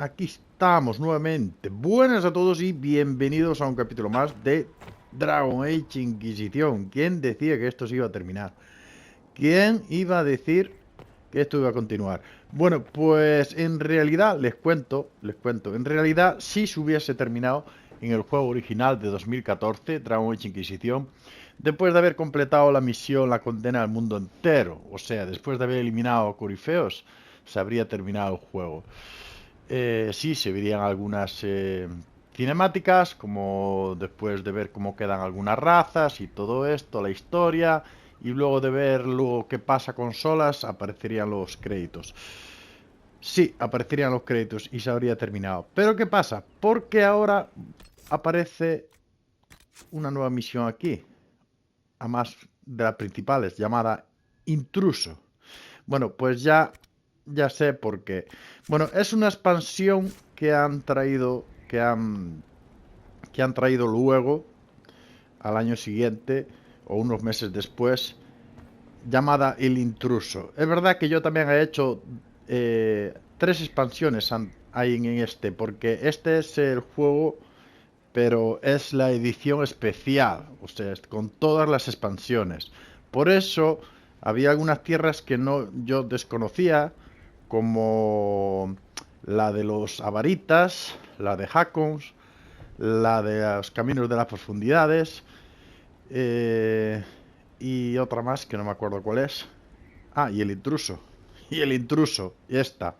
Aquí estamos nuevamente. Buenas a todos y bienvenidos a un capítulo más de Dragon Age Inquisition. ¿Quién decía que esto se iba a terminar? ¿Quién iba a decir que esto iba a continuar? Bueno, pues en realidad les cuento, en realidad sí se hubiese terminado en el juego original de 2014, Dragon Age Inquisition, después de haber completado la misión, la condena al mundo entero. O sea, después de haber eliminado a Corifeos, se habría terminado el juego. Sí, se verían algunas cinemáticas, como después de ver cómo quedan algunas razas y todo esto, la historia, y luego de ver lo que pasa con Solas, aparecerían los créditos. Sí, aparecerían los créditos y se habría terminado. Pero ¿qué pasa? Porque ahora aparece una nueva misión aquí, a más de las principales, llamada Intruso. Bueno, pues ya sé por qué. Bueno, es una expansión que han traído, que han traído luego, al año siguiente, o unos meses después, llamada El Intruso. Es verdad que yo también he hecho 3 expansiones ahí en este, porque este es el juego, pero es la edición especial, o sea, con todas las expansiones. Por eso había algunas tierras que yo desconocía, como la de los Avaritas, la de Hakons, la de los Caminos de las Profundidades, eh, y otra más que no me acuerdo cuál es. Ah, y el Intruso. Y el Intruso, y esta.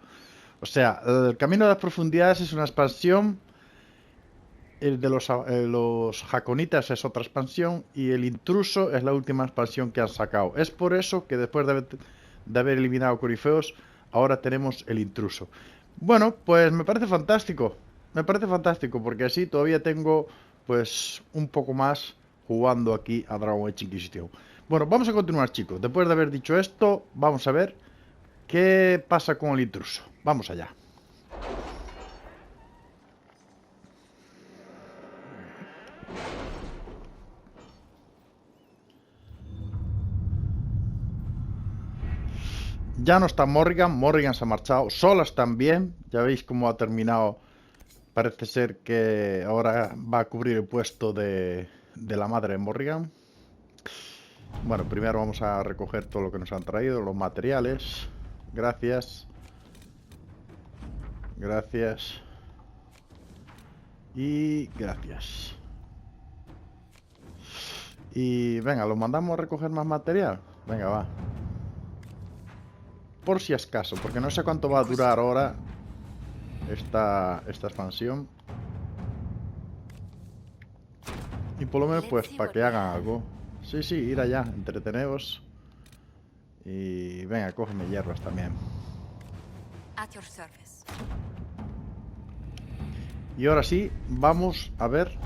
O sea, el Camino de las Profundidades es una expansión. El de los Hakonitas es otra expansión y el Intruso es la última expansión que han sacado. Es por eso que después de haber eliminado Corifeos, ahora tenemos el Intruso. Bueno, pues me parece fantástico. Me parece fantástico porque así todavía tengo pues un poco más jugando aquí a Dragon Age Inquisition. Bueno, vamos a continuar, chicos. Después de haber dicho esto, vamos a ver qué pasa con el Intruso. Vamos allá. Ya no está Morrigan, Morrigan se ha marchado, Solas también, ya veis cómo ha terminado, parece ser que ahora va a cubrir el puesto de la madre de Morrigan. Bueno, primero vamos a recoger todo lo que nos han traído, los materiales, gracias, gracias y gracias. Y venga, los mandamos a recoger más material, venga va. Por si acaso, porque no sé cuánto va a durar ahora esta expansión. Y por lo menos pues para que hagan algo. Sí, sí, ir allá, entreteneos. Y venga, cógeme hierros también. Y ahora sí, vamos a ver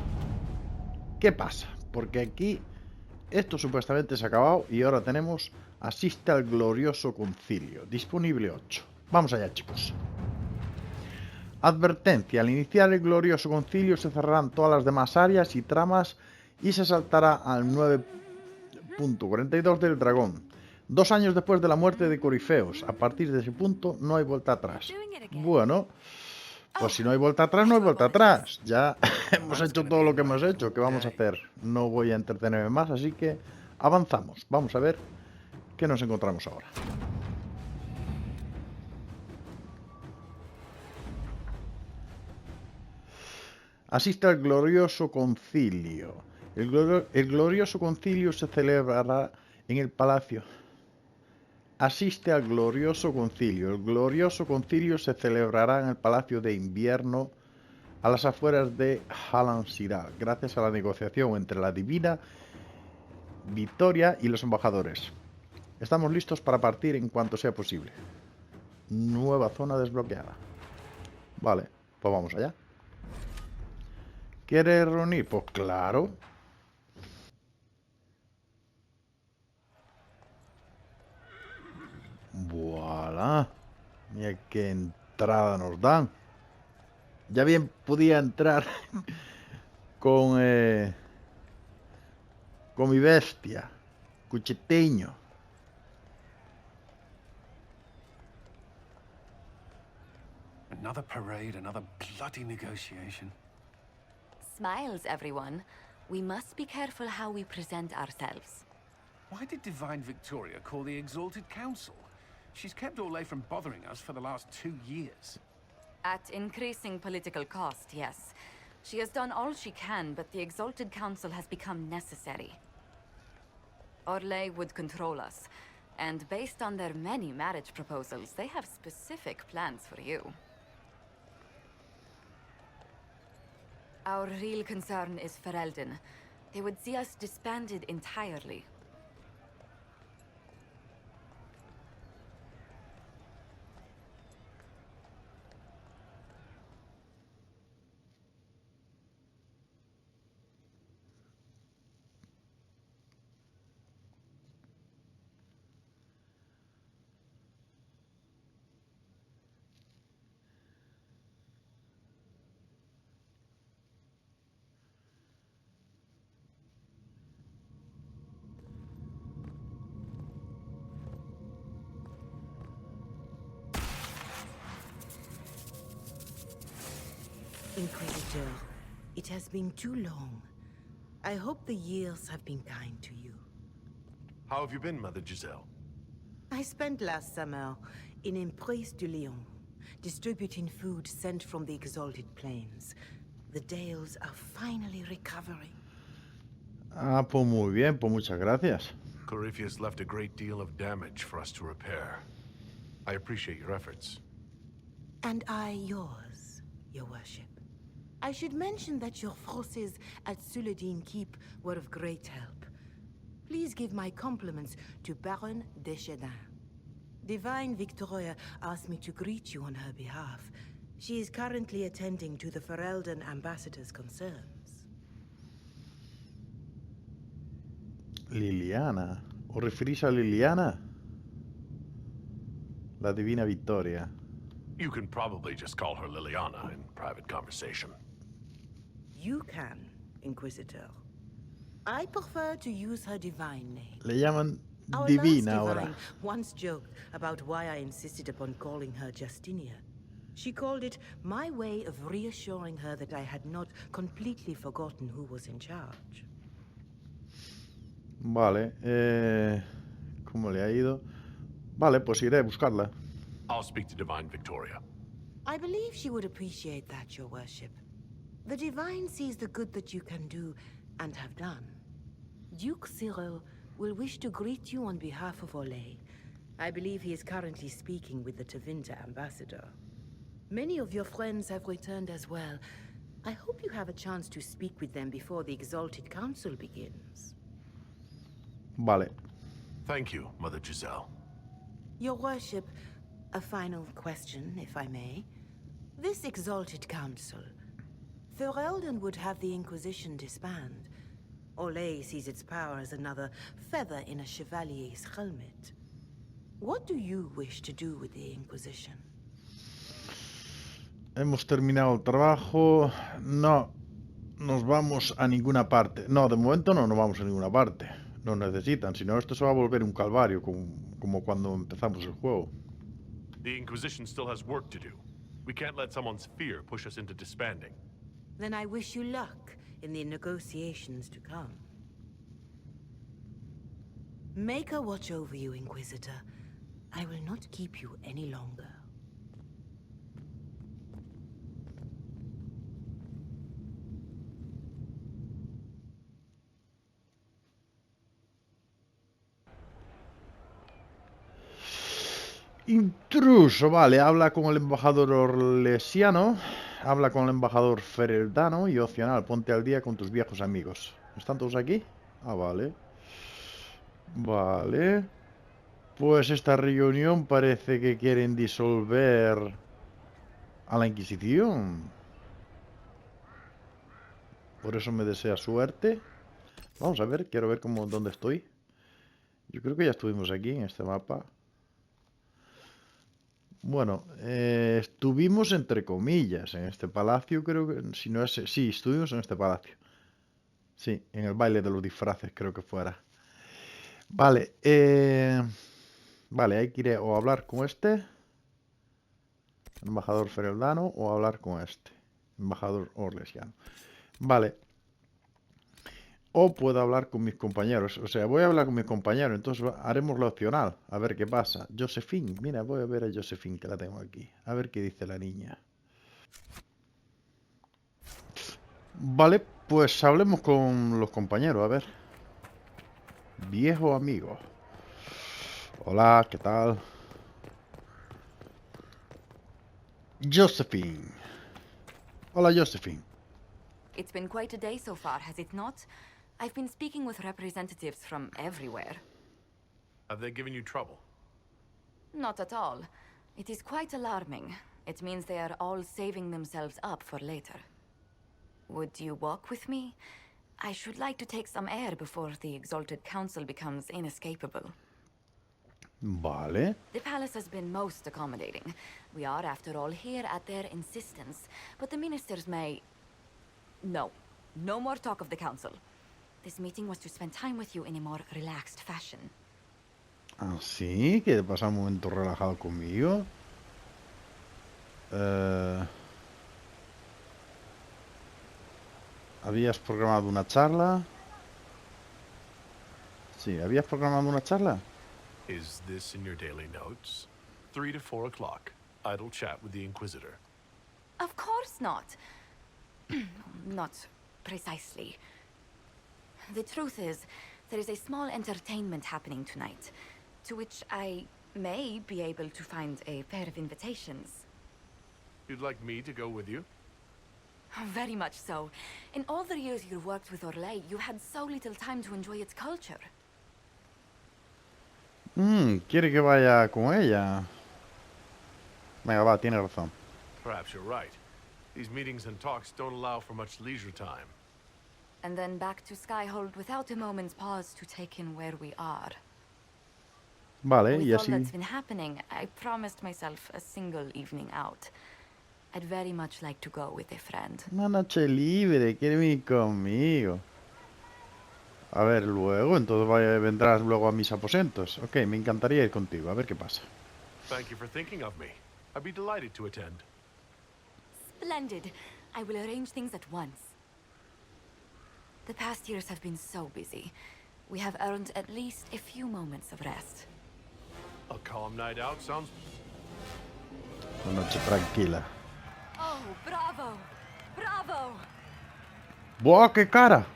qué pasa. Porque aquí esto supuestamente se ha acabado y ahora tenemos Asiste al glorioso concilio. Disponible 8. Vamos allá, chicos. Advertencia, al iniciar el glorioso concilio se cerrarán todas las demás áreas y tramas y se saltará al 9.42 del dragón. 2 años después de la muerte de Corifeos. A partir de ese punto no hay vuelta atrás. Bueno, pues si no hay vuelta atrás, no hay vuelta atrás. Ya hemos hecho todo lo que hemos hecho. ¿Qué vamos a hacer? No voy a entretenerme más, así que avanzamos. Vamos a ver qué nos encontramos ahora. Asiste al glorioso concilio. El glorioso concilio se celebrará en el palacio. Asiste al glorioso concilio. El glorioso concilio se celebrará en el palacio de invierno a las afueras de Halan Siral, gracias a la negociación entre la divina Victoria y los embajadores. Estamos listos para partir en cuanto sea posible. Nueva zona desbloqueada. Vale, pues vamos allá. ¿Quieres reunir? Pues claro. Voilà. Mira qué entrada nos dan. Ya bien podía entrar con, con mi bestia. Cuchiteño. Another parade, another bloody negotiation. Smiles, everyone. We must be careful how we present ourselves. Why did Divine Victoria call the Exalted Council? She's kept Orlais from bothering us for the last 2 years. At increasing political cost, yes. She has done all she can, but the Exalted Council has become necessary. Orlais would control us, and based on their many marriage proposals, they have specific plans for you. Our real concern is Ferelden. They would see us disbanded entirely. Inquisitor, it has been too long. I hope the years have been kind to you. How have you been, Mother Giselle? I spent last summer in Emprise de Lyon, distributing food sent from the Exalted Plains. The Dales are finally recovering. Ah, pues muy bien, pues muchas gracias. Corypheus left a great deal of damage for us to repair. I appreciate your efforts. And I yours, your worship. I should mention that your forces at Suladin Keep were of great help. Please give my compliments to Baron Deschedin. Divine Victoria asked me to greet you on her behalf. She is currently attending to the Ferelden ambassador's concerns. Liliana. ¿Os referís a Liliana? La Divina Victoria. You can probably just call her Liliana in private conversation. You can, Inquisitor. I prefer to use her divine name. Le llaman Our Divina last ahora. divine once joked about why I insisted upon calling her Justinia. She called it my way of reassuring her that I had not completely forgotten who was in charge. Vale, ¿cómo le ha ido? Vale, pues iré a buscarla. I'll speak to Divine Victoria. I believe she would appreciate that, your worship. The divine sees the good that you can do and have done. Duke Cyril will wish to greet you on behalf of Orlais. I believe he is currently speaking with the Tevinter ambassador. Many of your friends have returned as well. I hope you have a chance to speak with them before the Exalted Council begins. Vale. Thank you, Mother Giselle. Your worship, a final question, if I may. This Exalted Council, Ferelden would have the Inquisition disband. Orlais sees its power as another feather in a chevalier's helmet. What do you wish to do with the Inquisition? Hemos terminado el trabajo. No nos vamos a ninguna parte. No, de momento no nos vamos a ninguna parte. Nos necesitan, si no esto se va a volver un calvario, como cuando empezamos el juego. The Inquisition still has work to do. We can't let someone's fear push us into disbanding. Then I wish you luck in the negotiations to come. Make a watch over you, Inquisitor. I will not keep you any longer. Intruso, vale, habla con el embajador orlesiano, habla con el embajador fereldano y opcional, ponte al día con tus viejos amigos. ¿Están todos aquí? Ah, vale. Vale. Pues esta reunión parece que quieren disolver a la Inquisición. Por eso me desea suerte. Vamos a ver, quiero ver dónde estoy. Yo creo que ya estuvimos aquí en este mapa. Bueno, estuvimos entre comillas en este palacio, creo que, si no es, sí, estuvimos en este palacio. Sí, en el baile de los disfraces creo que fuera. Vale, vale, hay que ir o hablar con este. Embajador feudano o hablar con este. Embajador orlesiano. Vale. O puedo hablar con mis compañeros. O sea, voy a hablar con mis compañeros. Entonces haremos lo opcional. A ver qué pasa. Josephine. Mira, voy a ver a Josephine, que la tengo aquí. A ver qué dice la niña. Vale, pues hablemos con los compañeros. A ver. Viejo amigo. Hola, ¿qué tal? Josephine. Hola, Josephine. It's been quite a day so far, has it not? I've been speaking with representatives from everywhere. Have they given you trouble? Not at all. It is quite alarming. It means they are all saving themselves up for later. Would you walk with me? I should like to take some air before the Exalted Council becomes inescapable. Vale. The palace has been most accommodating. We are, after all, here at their insistence. But the ministers may... No. No more talk of the council. This meeting was to spend time with you in a more relaxed fashion. Ah, sí, que pasa un momento relajado conmigo. ¿Habías programado una charla? Sí, ¿habías programado una charla? Is this in your daily notes? 3 to 4 o'clock. Idle chat with the Inquisitor. Of course not. Not precisely. The truth is, there is a small entertainment happening tonight, to which I may be able to find a pair of invitations. You'd like me to go with you? Very much so. In all the years you worked with Orlais, you had so little time to enjoy its culture. Quiere que vaya con ella. Venga, va, tiene razón. Perhaps you're right. These meetings and talks don't allow for much leisure time. And then back to Skyhold without a moment's pause to take in where we are. Vale, With y all así... that's been happening, I promised myself a single evening out. I'd very much like to go with a friend. Una noche libre, quiere venir conmigo. A ver, luego, entonces vendrás luego a mis aposentos. Ok, me encantaría ir contigo, a ver qué pasa. Thank you for thinking of me. I'd be delighted to attend. Splendid. I will arrange things at once. The past years have been so busy. We have earned at least a few moments of rest. A calm night out sounds... Una noche tranquila. Oh, bravo! Bravo! ¡Buah, qué cara!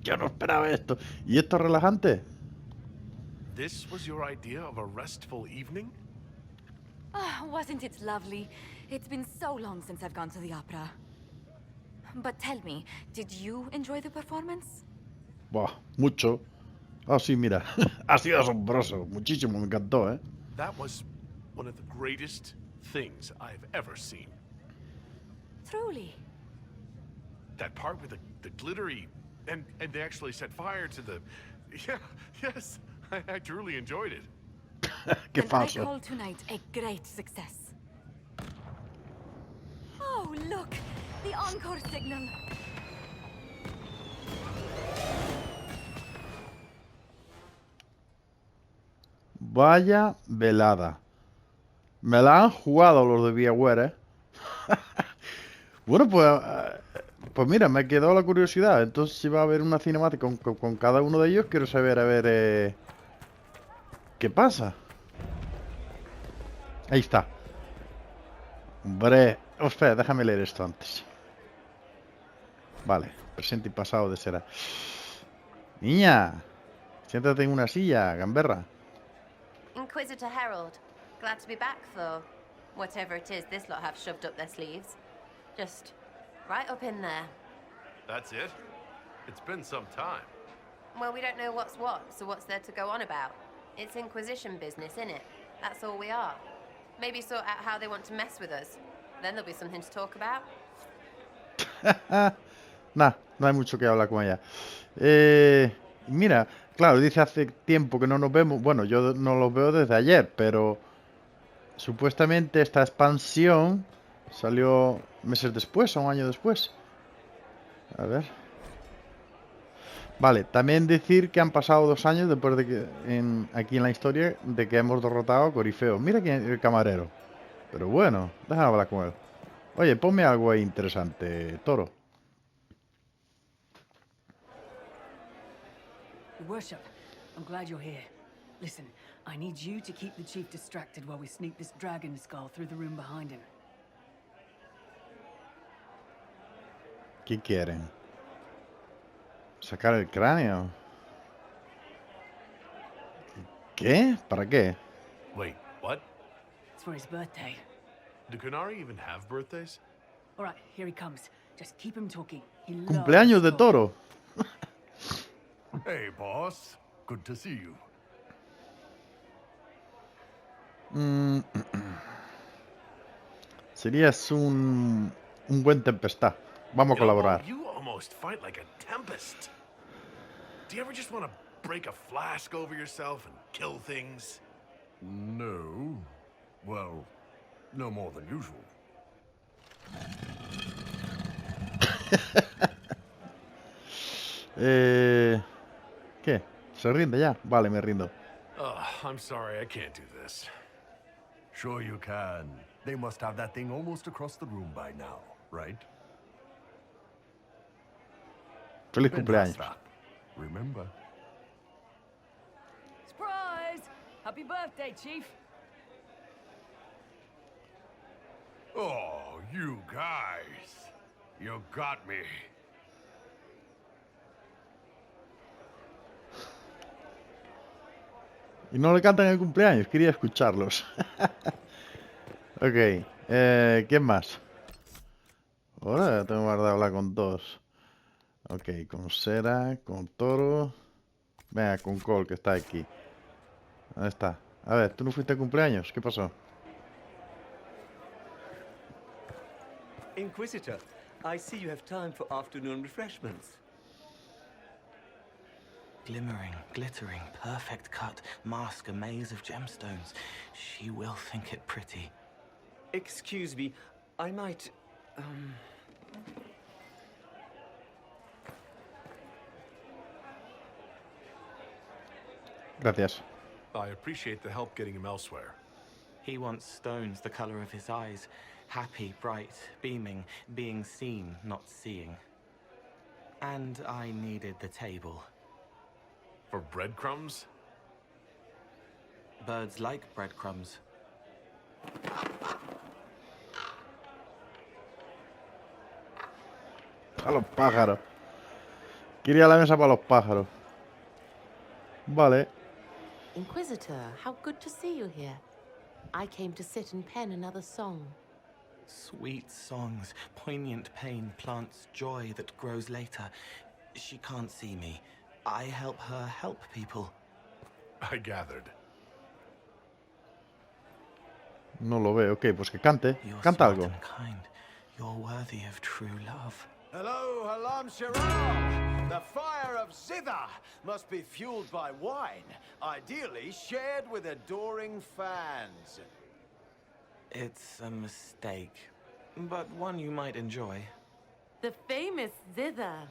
Yo no esperaba esto. ¿Y esto es relajante? This was your idea of a restful evening? Oh, wasn't it lovely? It's been so long since I've gone to the opera. But tell me, did you enjoy the performance? Buah, mucho. Ah, sí, mira. Ha sido asombroso. Muchísimo, me encantó, ¿eh? That was one of the greatest things I've ever seen. Truly. That part with the glittery... And they actually set fire to the... Yeah, yes, I truly enjoyed it. Qué And I falso. call tonight a great success. Oh, look! The encore signal! Vaya velada. Me la han jugado los de BioWare, ¿eh? Bueno, pues mira, me ha quedado la curiosidad. Entonces, si va a haber una cinemática con cada uno de ellos, quiero saber, a ver, ¿qué pasa? Ahí está. Hombre, espera, déjame leer esto antes. Vale, presente y pasado de será. Niña, siéntate en una silla, gamberra. Inquisitor Herald, glad to be back for whatever it is this lot have shoved up their sleeves. Just right up in there. That's it? It's been some time. Well, we don't know what's what, so what's there to go on about? It's Inquisition business, innit? That's all we are. Maybe sort out how they want to mess with us. Then there'll be something to talk about. Nah, no hay mucho que hablar con ella. Mira, claro, dice hace tiempo que no nos vemos. Bueno, yo no los veo desde ayer, pero supuestamente esta expansión salió meses después o un año después. A ver. Vale, también decir que han pasado 2 años después de que aquí en la historia de que hemos derrotado a Corifeo. Mira quién el camarero. Pero bueno, déjame hablar con él. Oye, ponme algo ahí interesante, Toro. Your worship, I'm glad you're here. Listen, I need you to keep the chief distracted while we sneak this dragon skull through the room behind him. ¿Qué quieren? ¿Sacar el cráneo? ¿Qué? ¿Para qué? Wait, what? It's for his birthday. Do Kunari even have birthdays? All right, here he comes. Just keep him talking. He loves Cumpleaños de talking. Toro. Hey, boss. Good to see you. Serías un buen tempestad. Vamos a colaborar. You almost fight like a tempest. Do you ever just want to break a flask over yourself and kill things? No. Well, no more than usual. ¿Qué? ¿Se rinde ya? Vale, me rindo. I'm sorry, I can't do this. Sure you can. They must have that thing almost across the room by now, right? Feliz Then cumpleaños. fast up. Remember. Surprise! Happy birthday, Chief. Oh, you guys. You got me. Y no le cantan el cumpleaños, quería escucharlos. Ok, ¿quién más? Ahora tengo que hablar con dos. Ok, con Sera, con Toro. Venga, con Cole, que está aquí. ¿Dónde está? A ver, ¿tú no fuiste a cumpleaños? ¿Qué pasó? Inquisitor, I see you have time for afternoon refreshments. Glimmering, glittering, perfect cut, mask a maze of gemstones. She will think it pretty. Excuse me, I might, Gracias. I appreciate the help getting him elsewhere. He wants stones the color of his eyes. Happy, bright, beaming, being seen, not seeing. And I needed the table. For breadcrumbs? Birds like breadcrumbs. A los pájaros. Quería la mesa para los pájaros. Vale. Inquisitor, how good to see you here. I came to sit and pen another song. Sweet songs, poignant pain plants joy that grows later. She can't see me. I help her help people. I gathered. No lo veo. Ok, pues que cante. You're Canta smart algo. and kind. You're worthy of true love. Hello, Halam Shiraz! The fire of Zither must be fueled by wine, ideally shared with adoring fans. It's a mistake, but one you might enjoy. The famous Zither.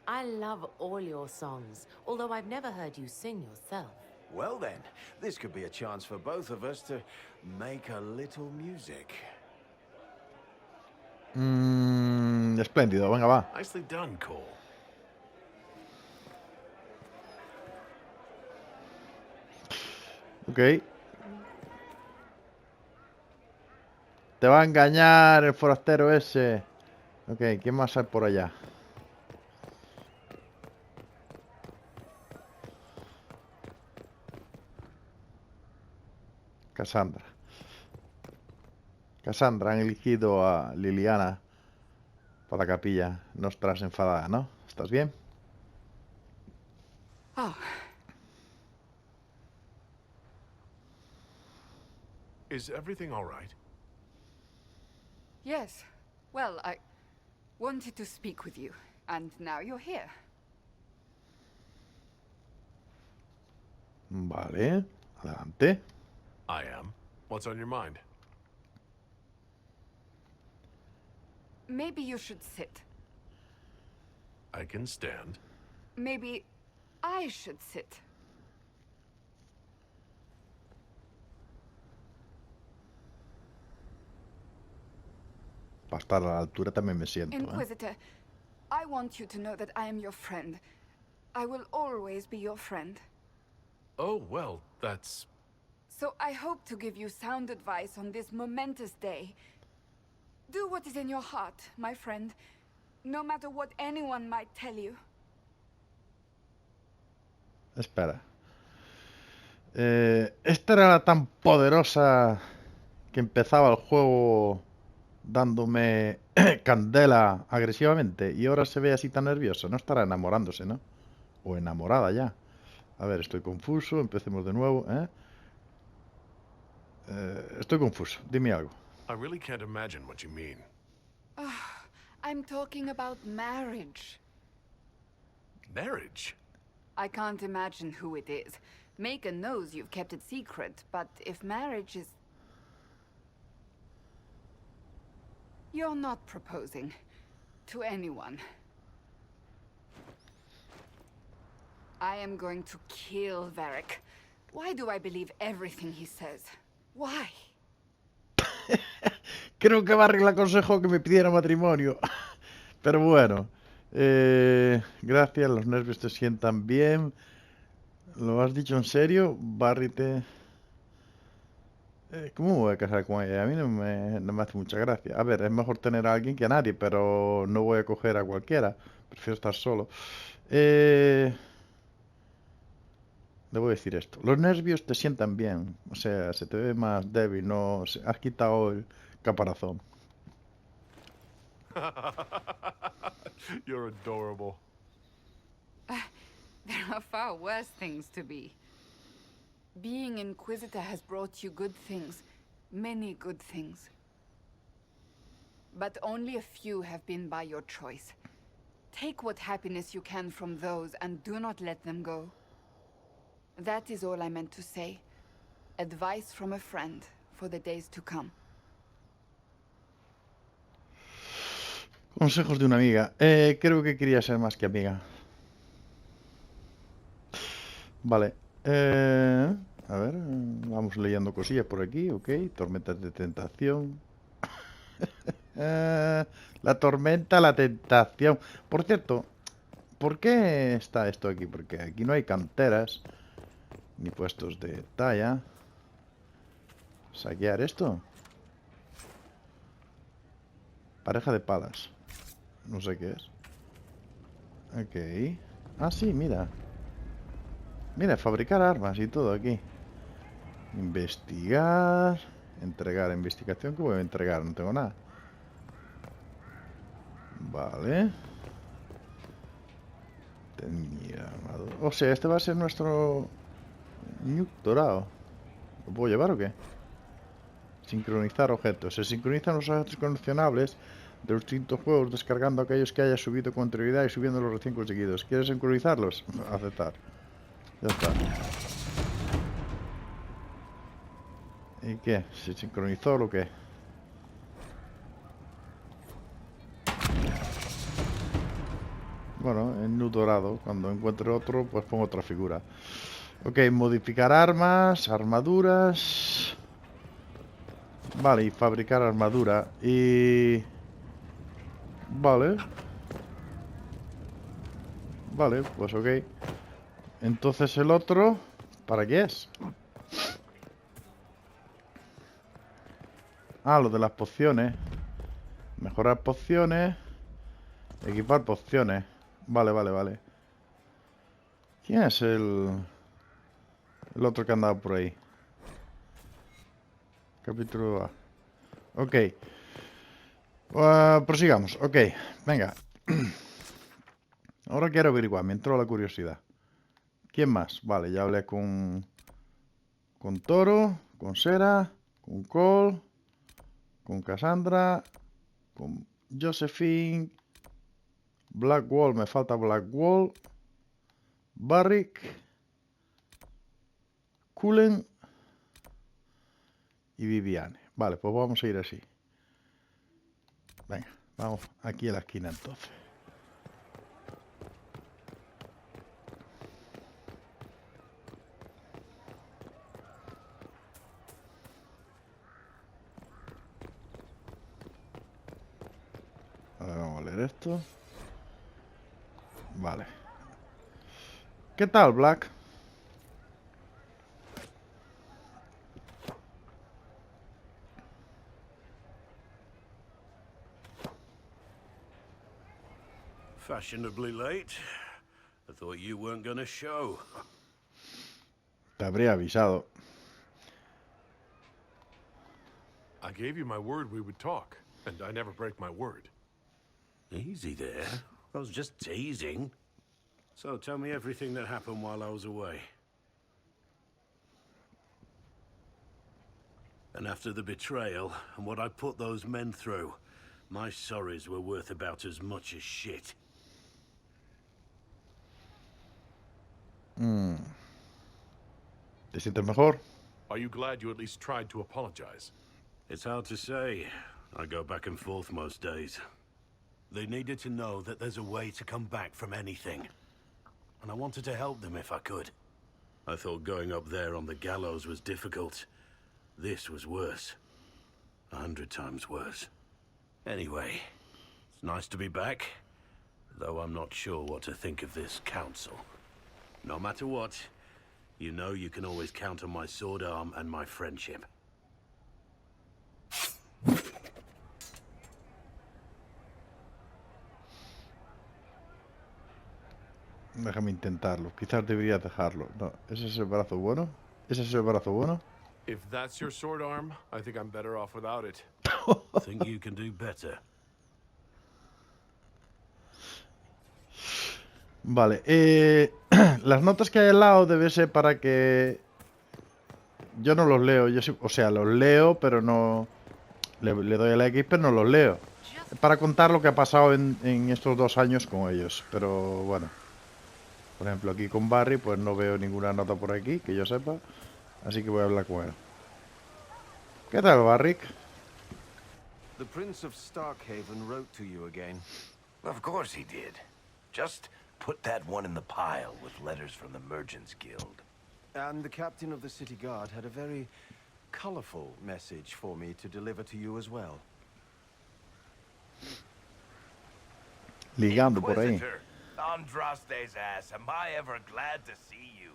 I love all your songs, although I've never heard you sing yourself. Well then, this could be a chance for both of us to make a little music. Espléndido, venga, va. Nicely done, Cole. Ok. Te va a engañar el forastero ese. Ok, ¿quién más hay por allá? Cassandra. Cassandra, han elegido a Liliana para la capilla. No estás enfadada, ¿no? ¿Estás bien? Oh, Is everything all right? yes. Well, I wanted to speak with you, and now you're here. Vale, adelante. I am. What's on your mind? Maybe you should sit. I can stand. Maybe I should sit. Para estar a la altura también me siento, ¿eh? Inquisitor, I want you to know that I am your friend. I will always be your friend. Oh, well, that's... So I hope to give you sound advice on this momentous day. Do what is in your heart, my friend, no matter what anyone might tell you. Espera. Esta era la tan poderosa que empezaba el juego dándome candela agresivamente y ahora se ve así tan nerviosa. No estará enamorándose, ¿no? O enamorada ya. A ver, estoy confuso. Empecemos de nuevo, ¿eh? Estoy confuso. Dime algo. I really can't imagine what you mean. I'm talking about marriage. Marriage? I can't imagine who it is. Macon knows you've kept it secret, but if marriage is... You're not proposing to anyone. I am going to kill Varric. Why do I believe everything he says? Why? Creo que Barry le aconsejó que me pidiera matrimonio. Pero bueno. Gracias, los nervios te sientan bien. ¿Lo has dicho en serio? Barry te... ¿Cómo me voy a casar con ella? A mí no me hace mucha gracia. A ver, es mejor tener a alguien que a nadie, pero no voy a coger a cualquiera. Prefiero estar solo. Le voy a decir esto. Los nervios te sientan bien. O sea, se te ve más débil, no... Has quitado el caparazón. You're adorable. There are far worse things to be. Being Inquisitor has brought you good things. Many good things. But only a few have been by your choice. Take what happiness you can from those and do not let them go. That is all I meant to say. Advice from a friend for the days to come. Consejos de una amiga. Creo que quería ser más que amiga. Vale. A ver, vamos leyendo cosillas por aquí, ok. Tormentas de tentación. La tormenta, la tentación. Por cierto, ¿por qué está esto aquí? Porque aquí no hay canteras ni puestos de talla. ¿Saquear esto? Pareja de palas. No sé qué es. Ok. Ah, sí, mira. Mira, fabricar armas y todo aquí. Investigar. Entregar. Investigación. ¿Qué voy a entregar? No tengo nada. Vale. Tenía armadura. O sea, este va a ser nuestro Nuke dorado. ¿Lo puedo llevar o qué? Sincronizar objetos. Se sincronizan los objetos coleccionables de los distintos juegos descargando aquellos que haya subido con anterioridad y subiendo los recién conseguidos. ¿Quieres sincronizarlos? Aceptar. Ya está. ¿Y qué? ¿Se sincronizó o qué? Bueno, en nudo dorado. Cuando encuentre otro, pues pongo otra figura. Ok, modificar armas, armaduras. Vale, y fabricar armadura. Y... Vale. Vale, pues ok. Entonces el otro... ¿Para qué es? Ah, lo de las pociones. Mejorar pociones. Equipar pociones. Vale, vale, vale. ¿Quién es el otro que ha andado por ahí? Capítulo A. Ok. Prosigamos. Ok, venga. Ahora quiero averiguar, me entró la curiosidad. ¿Quién más? Vale, ya hablé con Toro, con Sera, con Cole, con Cassandra, con Josephine, Blackwall, me falta Blackwall, Barrick, Cullen y Viviane. Vale, pues vamos a ir así. Venga, vamos aquí a la esquina entonces. esto. Vale. ¿Qué tal, Black? Fashionably late. I thought you weren't gonna show. Te habría avisado. I gave you my word we would talk, and I never break my word. Easy there. I was just teasing. So tell me everything that happened while I was away. And after the betrayal and what I put those men through, my sorries were worth about as much as shit. ¿Te sientes mejor? Are you glad you at least tried to apologize? It's hard to say. I go back and forth most days. They needed to know that there's a way to come back from anything. And I wanted to help them if I could. I thought going up there on the gallows was difficult. This was worse. 100 times worse. Anyway, it's nice to be back. Though I'm not sure what to think of this council. No matter what, you know you can always count on my sword arm and my friendship. Déjame intentarlo. Quizás debería dejarlo. No, ¿ese es el brazo bueno? ¿Ese es el brazo bueno? If that's your sword arm, I think I'm better off without it. I think you can do better. Vale, las notas que hay al lado debe ser para que... Yo no los leo, o sea, los leo, pero no... Le doy a la X, pero no los leo. Para contar lo que ha pasado en estos 2 años con ellos, pero bueno. Por ejemplo, aquí con Barry, pues no veo ninguna nota por aquí, que yo sepa. Así que voy a hablar con él. ¿Qué tal, Barrick? The Prince of Starkhaven wrote to you again. Of course he did. Just put that one in the pile with letters from the Merchants Guild. And the captain of the city guard had a very colorful message for me to deliver to you as well. Ligando por ahí. Inquisitor, Andraste's ass, am I ever glad to see you?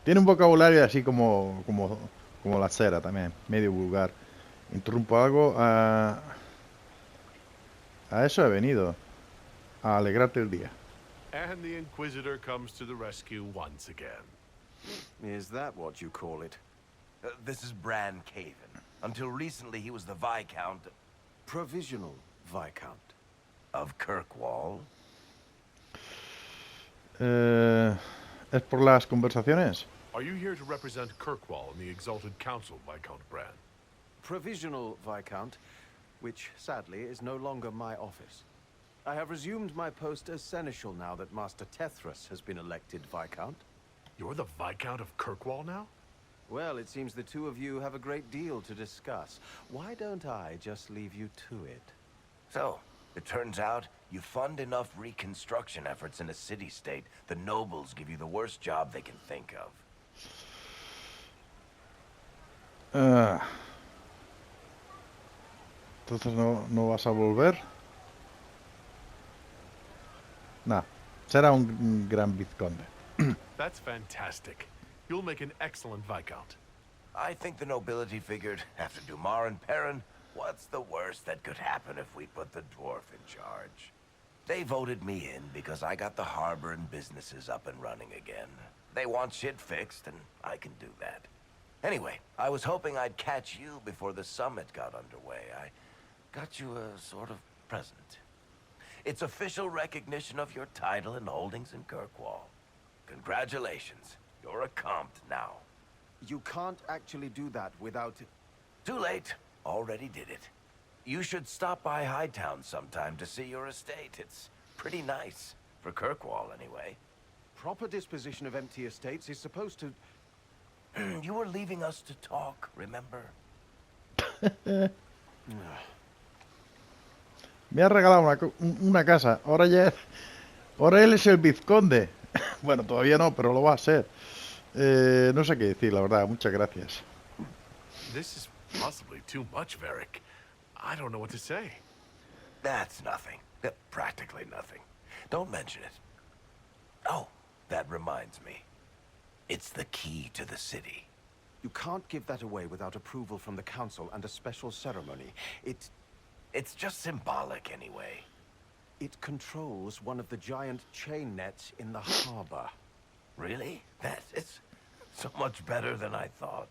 Tiene un vocabulario así como la cera también, medio vulgar. Interrumpo algo. A eso he venido. A alegrarte el día. And the Inquisitor comes to the rescue once again. Is that what you call it? This is Bran Caven. Until recently, he was the Viscount... Provisional Viscount. Of Kirkwall. ¿Es por las conversaciones? Are you here to represent Kirkwall in the Exalted Council, Viscount Bran? Provisional Viscount, which sadly is no longer my office. I have resumed my post as seneschal now that Master Tethras has been elected Viscount. You're the Viscount of Kirkwall now? Well, it seems the two of you have a great deal to discuss. Why don't I just leave you to it? So, it turns out you fund enough reconstruction efforts in a city-state, the nobles give you the worst job they can think of. Entonces no vas a volver. Nah, será un gran vizconde. That's fantastic. You'll make an excellent Viscount. I think the nobility figured, after Dumar and Perrin, what's the worst that could happen if we put the dwarf in charge? They voted me in because I got the harbor and businesses up and running again. They want shit fixed, and I can do that. Anyway, I was hoping I'd catch you before the summit got underway. I got you a sort of present. It's official recognition of your title and holdings in Kirkwall. Congratulations. You're a compt now. You can't actually do that without... Too late. Already did it. You should stop by Hightown sometime to see your estate. It's pretty nice. For Kirkwall, anyway. Proper disposition of empty estates is supposed to... You were leaving us to talk, remember? Me ha regalado una casa. Ahora él es el vizconde. Bueno, todavía no, pero lo va a ser. No sé qué decir, la verdad. Muchas gracias. This is possibly too much, Varric. I don't know what to say. That's nothing. Practically nothing. Don't mention it. Oh, that reminds me. It's the key to the city. You can't give that away without approval from the council and a special ceremony. It's just symbolic anyway. It controls one of the giant chain nets in the harbor. Really? That is so much better than I thought.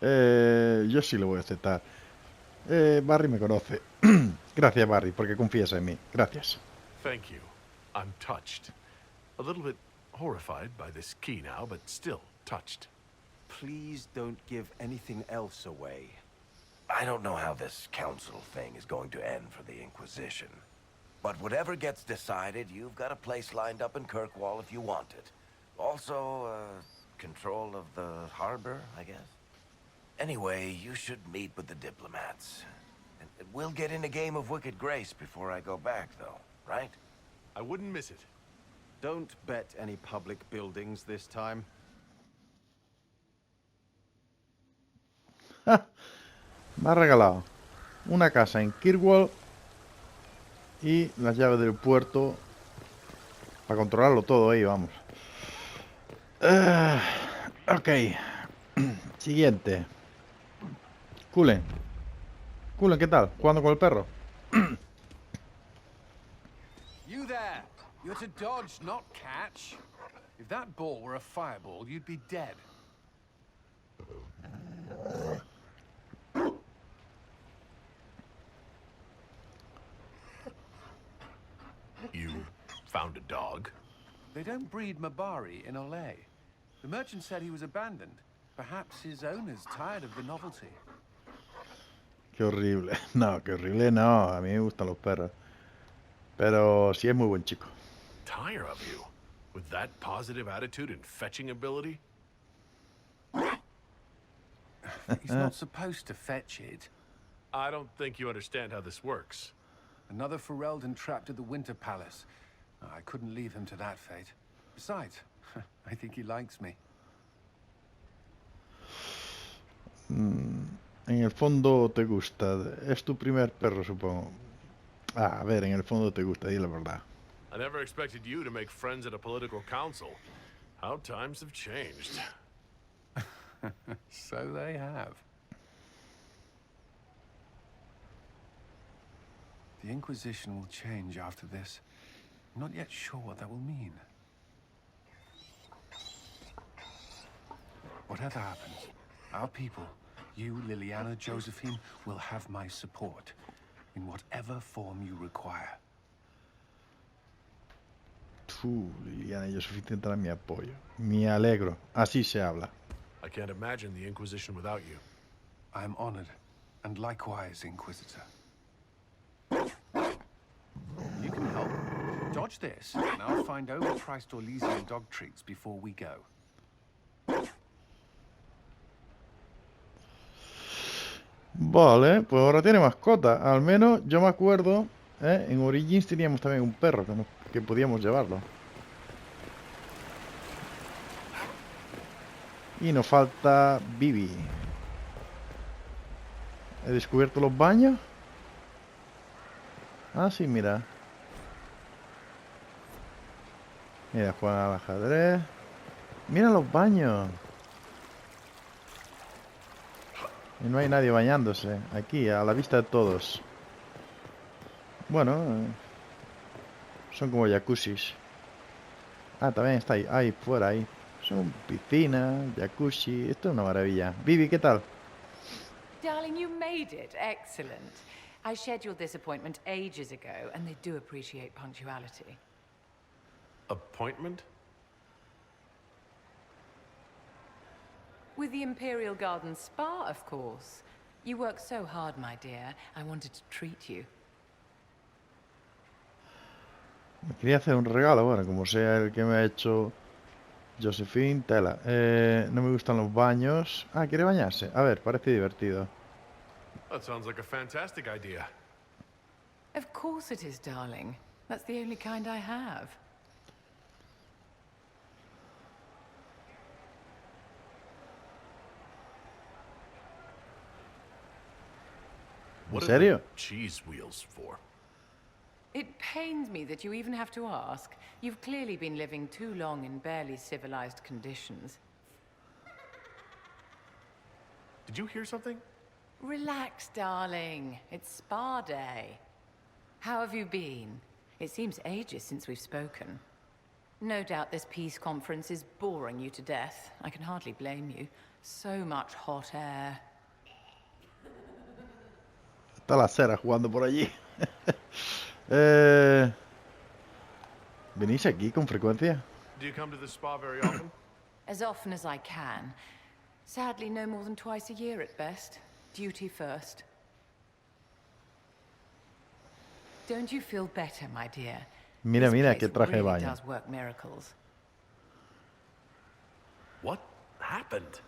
Yo sí lo voy a aceptar. Barry me conoce. Gracias, Barry, porque confías en mí. Gracias. Thank you. I'm touched. A little bit horrified by this key now, but still touched. Please don't give anything else away. I don't know how this council thing is going to end for the Inquisition. But whatever gets decided, you've got a place lined up in Kirkwall if you want it. Also, control of the harbor, I guess. Anyway, you should meet with the diplomats. And we'll get in a game of Wicked Grace before I go back, though, right? I wouldn't miss it. Don't bet any public buildings this time. Me ha regalado una casa en Kirkwall y las llaves del puerto para controlarlo todo ahí, vamos. Ok. Siguiente. Cullen. Cullen, ¿qué tal? ¿Jugando con el perro? You there! You're to dodge, not catch. If that ball were a fireball, you'd be dead. You found a dog? They don't breed Mabari in Olay. The merchant said he was abandoned. Perhaps his owner's tired of the novelty. Qué horrible. No, qué horrible no. A mí me gustan los perros. Pero sí es muy buen chico. Tire of you? With that positive attitude and fetching ability? He's not supposed to fetch it. I don't think you understand how this works. Another Ferelden trapped at the Winter Palace. I couldn't leave him to that fate. Besides, I think he likes me. En el fondo te gusta. Es tu primer perro, supongo. A ver, en el fondo te gusta, di la verdad. I never expected you to make friends at a political council. How times have changed. So they have. The Inquisition will change after this. I'm not yet sure what that will mean. Whatever happens, our people, you, Liliana, Josephine, will have my support in whatever form you require. Tú, Liliana y Josephine tendrán mi apoyo. Me alegro. Así se habla. I can't imagine the Inquisition without you. I am honored, and likewise, Inquisitor. You can help. Dodge this, and I'll find overpriced Orlesian dog treats before we go. Vale, pues ahora tiene mascota. Al menos yo me acuerdo, en Origins teníamos también un perro que podíamos llevarlo. Y nos falta Bibi. He descubierto los baños. Ah, sí, mira. Mira, juegan al ajedrez. Mira los baños. Y no hay nadie bañándose. Aquí, a la vista de todos. Bueno, son como jacuzzis. Ah, también está ahí, ahí fuera, ahí. Son piscinas, jacuzzi. Esto es una maravilla. Vivi, ¿qué tal? Darling, you made it. Excellent. I shared your disappointment ages ago, and they do appreciate punctuality. Appointment? With the Imperial Garden Spa, of course. You worked so hard, my dear. I wanted to treat you. Me quería hacer un regalo, bueno, como sea el que me ha hecho Josephine, tela. No me gustan los baños. Ah, ¿quiere bañarse? A ver, parece divertido. That sounds like a fantastic idea. Of course it is, darling. That's the only kind I have. What are serio? the cheese wheels for? It pains me that you even have to ask. You've clearly been living too long in barely civilized conditions. Did you hear something? Relax, darling. It's spa day. How have you been? It seems ages since we've spoken. No doubt this peace conference is boring you to death. I can hardly blame you. So much hot air. Está la cera jugando por allí. ¿Venís aquí con frecuencia? Do you come to the spa very often? As often as I can. Sadly, no more than twice a year at best. Duty first. Don't you feel better, my dear? Mira, This mira, place qué traje de really baño. does work miracles. What happened?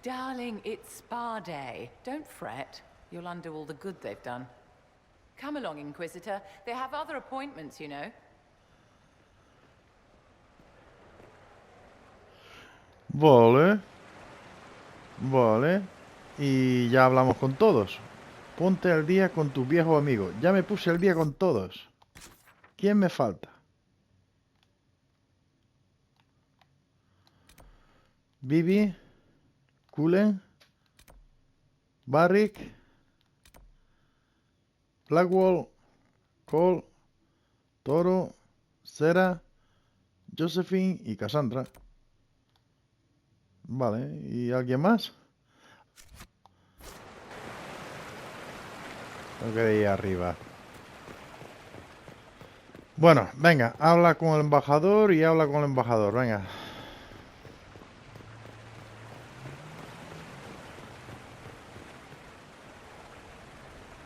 Darling, it's spa day. Don't fret. You'll undo all the good they've done. Come along, Inquisitor. They have other appointments, you know. Vale. Vale. Y ya hablamos con todos. Ponte al día con tus viejos amigos. Ya me puse al día con todos. ¿Quién me falta? Bibi, Cullen, Barrick, Blackwall, Cole, Toro, Sera, Josephine y Cassandra. Vale, ¿y alguien más? Tengo que ir arriba. Bueno, venga, habla con el embajador y habla con el embajador, venga.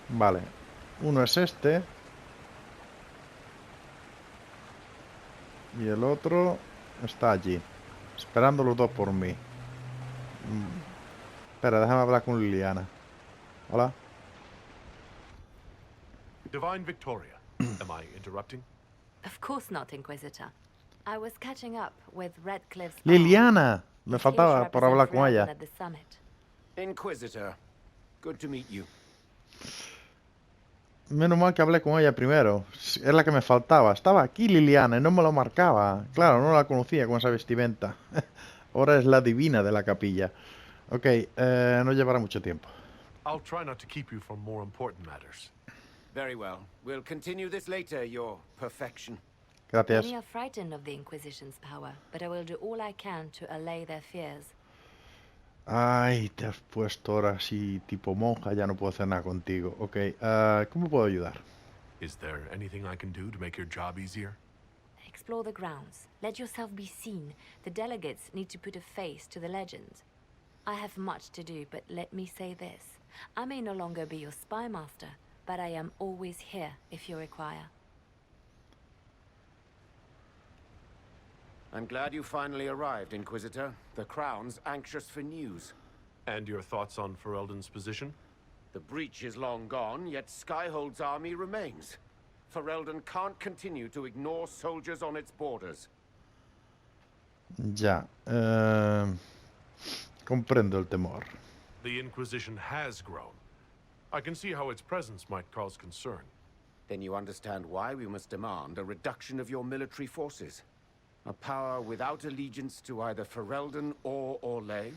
Vale, uno es este. Y el otro está allí, esperando los dos por mí. Espera, déjame hablar con Liliana. Hola. Divine Victoria, am I interrupting? Of course not, Inquisitor. I was catching up with Redcliffe's Liliana, me faltaba por hablar con ella. at the summit. Inquisitor, good to meet you. Menos mal que hablé con ella primero. Es la que me faltaba. Estaba aquí Liliana y no me lo marcaba. Claro, no la conocía con esa vestimenta. Ahora es la divina de la capilla. Ok, no llevará mucho tiempo. I'll try not to keep you from more important matters. Very well. We'll continue this later, your perfection. Gracias. Many are frightened of the Inquisition's power, but I will do all I can to allay their fears. Ay, te has puesto ahora así tipo monja, ya no puedo hacer nada contigo. Ok, ¿cómo puedo ayudar? Is there anything I can do to make your job easier? Explore the grounds. Let yourself be seen. The delegates need to put a face to the legend. I have much to do, but let me say this. I may no longer be your spy master, but I am always here if you require. I'm glad you finally arrived, Inquisitor. The Crown's anxious for news. And your thoughts on Ferelden's position? The breach is long gone, yet Skyhold's army remains. Ferelden can't continue to ignore soldiers on its borders. Ya, comprendo el temor. The Inquisition has grown. I can see how its presence might cause concern. Then you understand why we must demand a reduction of your military forces. A power without allegiance to either Ferelden or Orlais.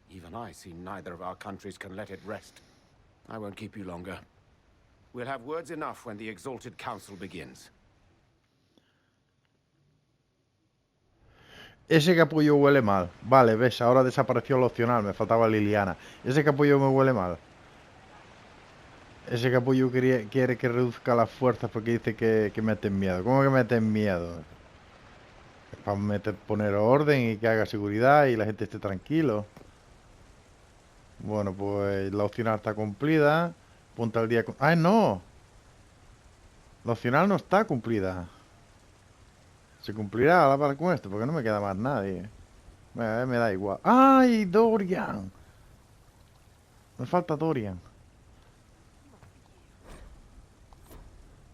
Even I see neither of our countries can let it rest. I won't keep you longer. We'll have words enough when the Exalted Council begins. Ese capullo huele mal. Vale, ves, ahora desapareció el opcional, me faltaba Liliana. Ese capullo me huele mal. Ese capullo quiere que reduzca las fuerzas porque dice que meten miedo. ¿Cómo que meten miedo? Para poner orden y que haga seguridad y la gente esté tranquilo. Bueno, pues la opcional está cumplida. Ponte al día con... ¡Ay, no! La opcional no está cumplida. Se cumplirá ahora con esto porque no me queda más nadie. Bueno, me da igual. ¡Ay, Dorian! Me falta Dorian.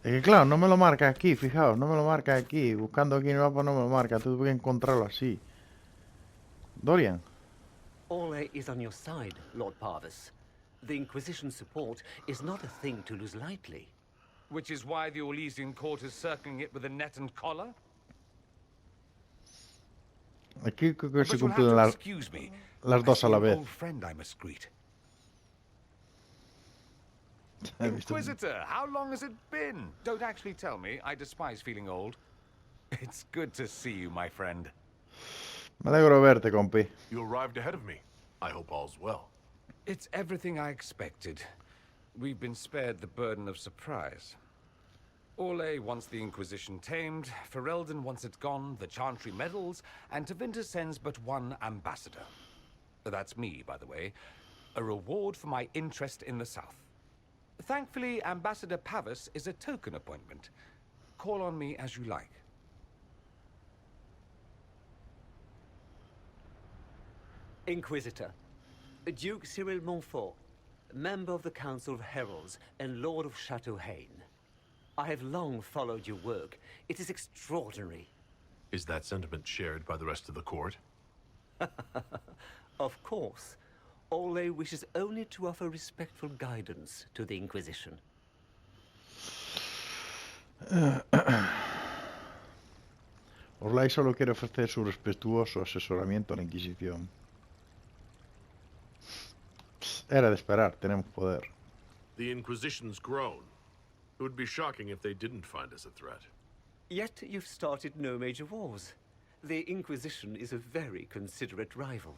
Es que claro, no me lo marca aquí, fijaos, no me lo marca aquí. Buscando aquí en el mapa no me lo marca, tuve que encontrarlo así. Dorian. Orlais is on your side, Lord Parvis. The Inquisition's support is not a thing to lose lightly. Which is why the Orlesian court is circling it with a net and collar? Aquí creo que se But you'll have cumplen to las, excuse me. las I dos see a la an vez. old friend I must greet. He visto- Inquisitor, how long has it been? Don't actually tell me. I despise feeling old. It's good to see you, my friend. Me alegro verte, compi. You arrived ahead of me. I hope all's well. It's everything I expected. We've been spared the burden of surprise. Orlais wants the Inquisition tamed, Ferelden wants it gone, the Chantry meddles, and Tevinter sends but one ambassador. That's me, by the way. A reward for my interest in the South. Thankfully, Ambassador Pavis is a token appointment. Call on me as you like. Inquisitor, Duke Cyril Montfort, member of the Council of Heralds and Lord of Chateau Haine. I have long followed your work. It is extraordinary. Is that sentiment shared by the rest of the court? Of course. Orlais wishes only to offer respectful guidance to the Inquisition. Orlais solo quiere ofrecer su respetuoso asesoramiento a la Inquisición. Era de esperar, tenemos poder. The Inquisition's grown. It would be shocking if they didn't find us a threat. Yet you've started no major wars. The Inquisition is a very considerate rival.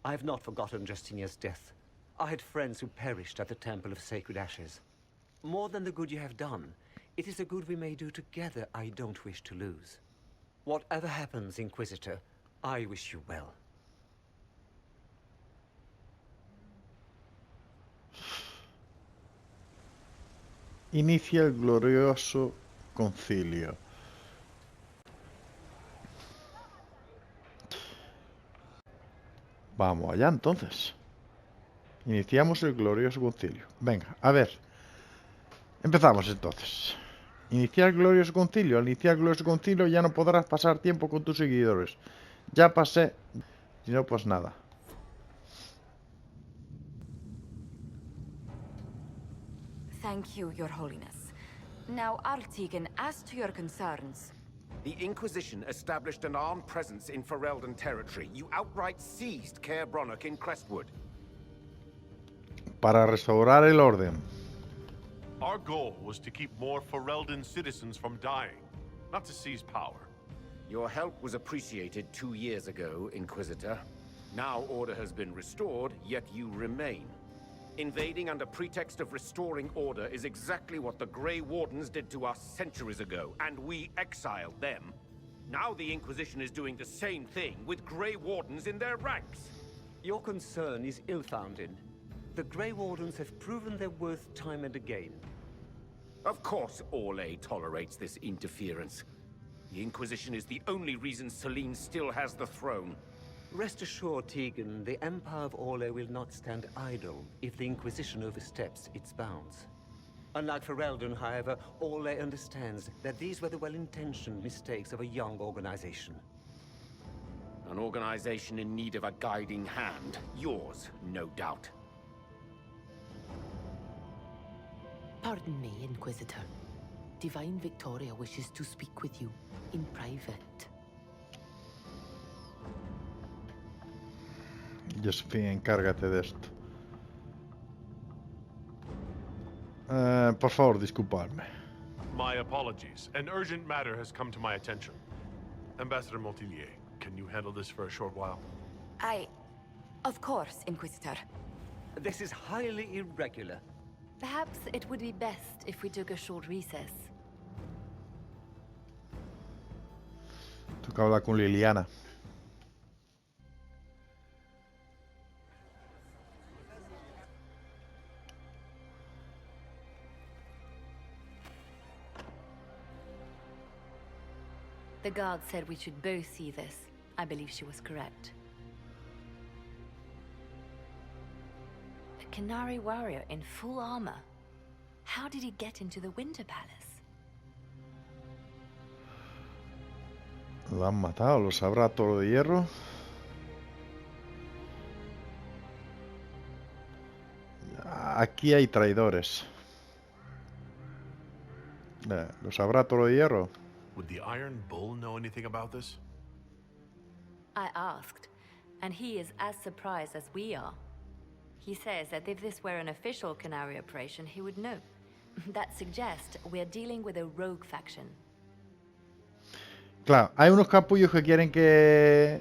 I have not forgotten Justinian's death. I had friends who perished at the Temple of Sacred Ashes. More than the good you have done, it is a good we may do together I don't wish to lose. Whatever happens, Inquisitor, I wish you well. Inicia el glorioso concilio. Vamos allá entonces. Iniciamos el glorioso concilio. Venga, a ver. Empezamos entonces. Iniciar el glorioso concilio. Al iniciar el glorioso concilio ya no podrás pasar tiempo con tus seguidores. Ya pasé. Si no, pues nada. Thank you, Your Holiness. Now, Artigan, as to your concerns... The Inquisition established an armed presence in Ferelden territory. You outright seized Caer Bronach in Crestwood. Para restaurar el orden. Our goal was to keep more Ferelden citizens from dying, not to seize power. Your help was appreciated 2 years ago, Inquisitor. Now order has been restored, yet you remain. Invading under pretext of restoring order is exactly what the Grey Wardens did to us centuries ago, and we exiled them. Now the Inquisition is doing the same thing with Grey Wardens in their ranks. Your concern is ill-founded. The Grey Wardens have proven their worth time and again. Of course Orlais tolerates this interference. The Inquisition is the only reason Selene still has the throne. Rest assured, Tegan, the Empire of Orlais will not stand idle if the Inquisition oversteps its bounds. Unlike Ferelden, however, Orlais understands that these were the well-intentioned mistakes of a young organization. An organization in need of a guiding hand. Yours, no doubt. Pardon me, Inquisitor. Divine Victoria wishes to speak with you in private. Josephine, encárgate de esto. Por favor, disculpadme. My apologies. An urgent matter has come to my attention. Ambassador Montillier, can you handle this for a short while? Of course, Inquisitor. This is highly irregular. Perhaps it would be best if we took a short recess. Toca hablar con Liliana. The guard said we should both see this. I believe she was correct. A Canary warrior in full armor. How did he get into the Winter Palace? Lo han matado, lo sabrá Toro de Hierro. aquí hay traidores. ¿Lo sabrá todo de hierro? Would the Iron Bull know anything about this? I asked, and he is as surprised as we are. He says that if this were an official Canary operation, he would know. That suggests we're dealing with a rogue faction. Claro, hay unos capullos que quieren que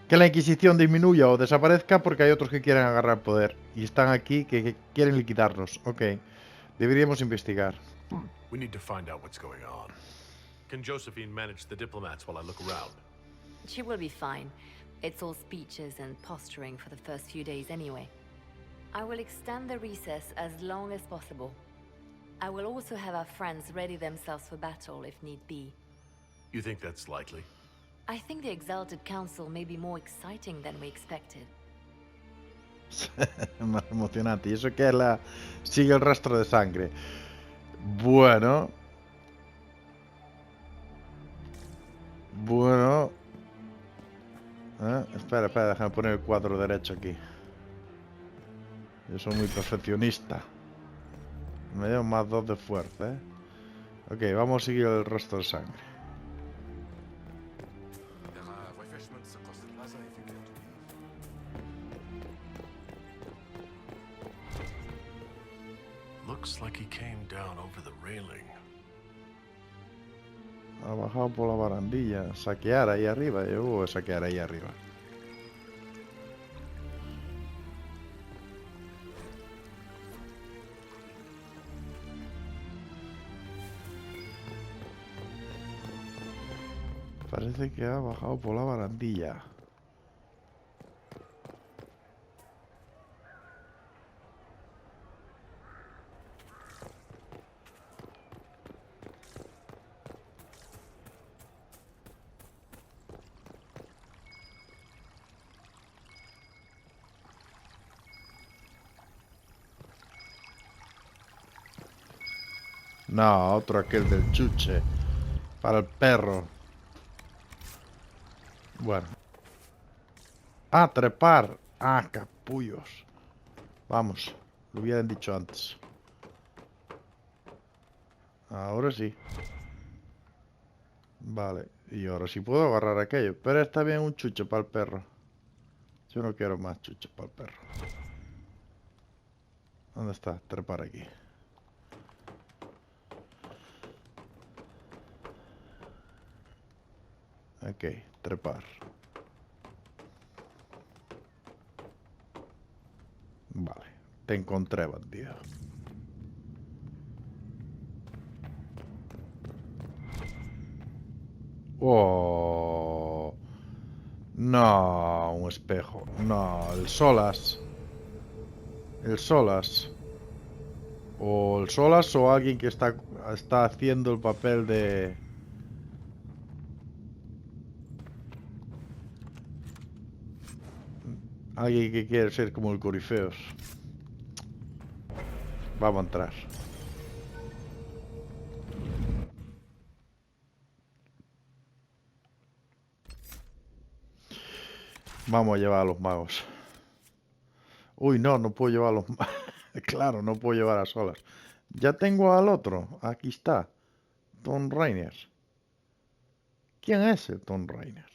la Inquisición disminuya o desaparezca porque hay otros que quieren agarrar poder. Y están aquí que quieren liquidarnos. Ok, deberíamos investigar. We need to find out what's going on. Can Josephine manage the diplomats while I look around? She will be fine. It's all speeches and posturing for the first few days anyway. I will extend the recess as long as possible. I will also have our friends ready themselves for battle if need be. You think that's likely? I think the Exalted Council may be more exciting than we expected. Más emocionante. Y eso que es la... sigue el rastro de sangre. Bueno. Bueno. Espera, déjame poner el cuadro derecho aquí. Yo soy muy perfeccionista. Me dio más 2 de fuerza, Ok, vamos a seguir el rastro de sangre. Looks like he came down over the railing. Ha bajado por la barandilla. Saquear ahí arriba. Yo voy a saquear ahí arriba. Parece que ha bajado por la barandilla. No, otro aquel del chuche. Para el perro. Bueno. Ah, trepar. Ah, capullos. Vamos. Lo hubieran dicho antes. Ahora sí. Vale. Y ahora sí puedo agarrar aquello. Pero está bien un chuche para el perro. Yo no quiero más chuche para el perro. ¿Dónde está? Trepar aquí. Ok, trepar. Vale, te encontré, bandido. Oh, no, un espejo. No, el Solas. El Solas. O el Solas o alguien que está haciendo el papel de... Alguien que quiere ser como el Corifeos. Vamos a entrar. Vamos a llevar a los magos. Uy, no puedo llevar a los magos. Claro, no puedo llevar a solas. Ya tengo al otro. Aquí está. Tom Rainer. ¿Quién es el Tom Rainer?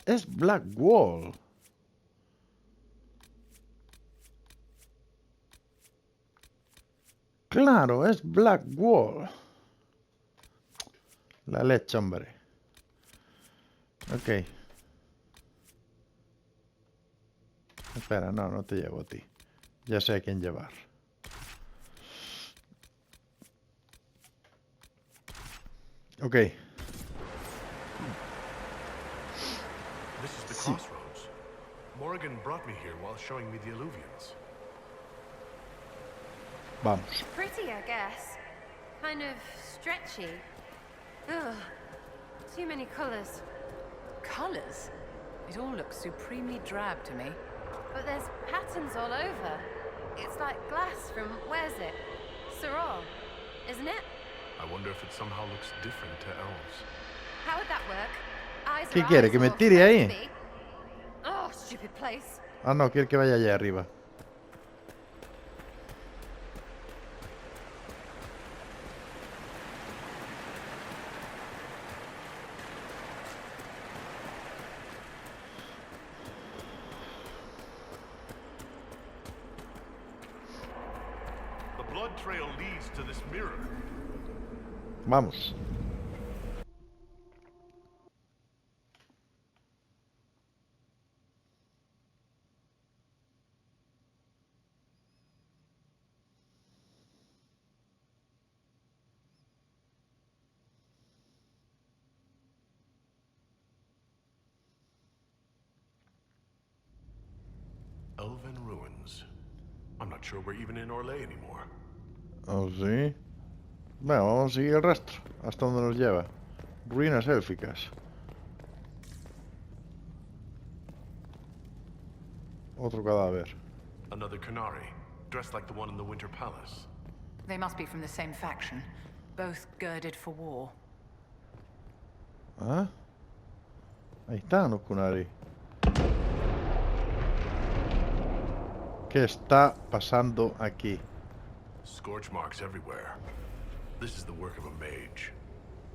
Es Blackwall. Claro, es Blackwall. La leche, hombre. Ok. Espera, no te llevo a ti. Ya sé a quién llevar. Ok. This is the crossroads. Morrigan brought me here while showing me the alluvions. Vamos. Pretty, I guess. Kind of stretchy. Ugh. Too many colors. Colors? It all looks supremely drab to me. But there's patterns all over. It's like glass from, where's it? Soror, isn't it? I wonder if it somehow looks different to elves. How would that work? Eyes ¿Qué are quiere? eyes, ¿Que me or tire ahí? supposed to be. stupid place. Ah, no, quiere que vaya allá arriba. The blood trail leads to this mirror. Vamos. Elven ruins. I'm not sure we're even in Orlais anymore. Oh, sí. Bueno, vamos a seguir el rastro. Hasta donde nos lleva. Ruinas élficas. Otro cadáver. Another Canary, dressed like the one in the Winter Palace. They must be from the same faction, both girded for war. ¿Ah? Ahí están los Kunari. ¿Qué está pasando aquí? Scorch marks everywhere. This is the work of a mage.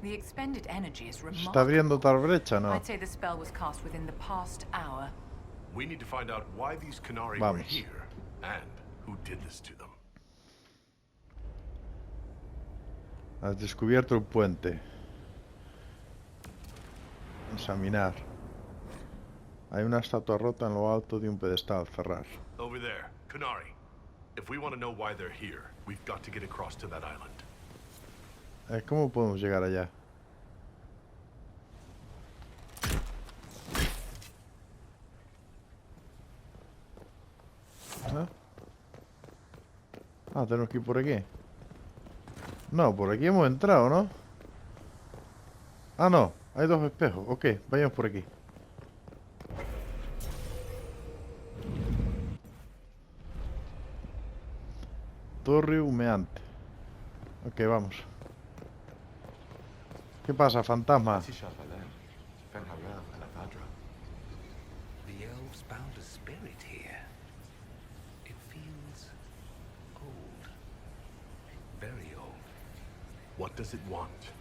The expended energy is ¿Se remarkable. está abriendo tal brecha, no? I'd say the spell was cast within the past hour. We need to find out why these Canary were Vamos. here and who did this to them. Has descubierto el puente. Examinar. Hay una estatua rota en lo alto de un pedestal. Cerrar. Over there, Canary. If we want to know why they're here, we've got to get across to that island. ¿Cómo podemos llegar allá? ¿Ah? Ah, tenemos que ir por aquí. No, por aquí hemos entrado, ¿no? Ah, no. Hay dos espejos. Ok, vayamos por aquí. Torre humeante. Ok, vamos. ¿Qué pasa, fantasma? The elves bound a spirit here. It feels old. Very old. What does it want?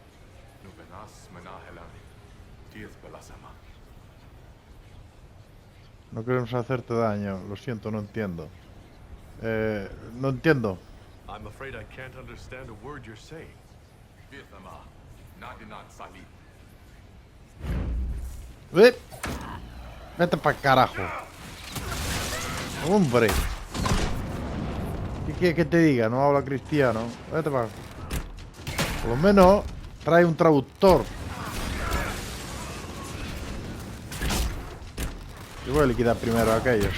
No queremos hacerte daño. Lo siento, no entiendo. No entiendo. I'm afraid I can't understand a word you're saying. Vete para carajo. Hombre. ¿Qué quieres que te diga? No habla cristiano. Vete para... Por lo menos trae un traductor. Yo voy a liquidar primero a aquellos.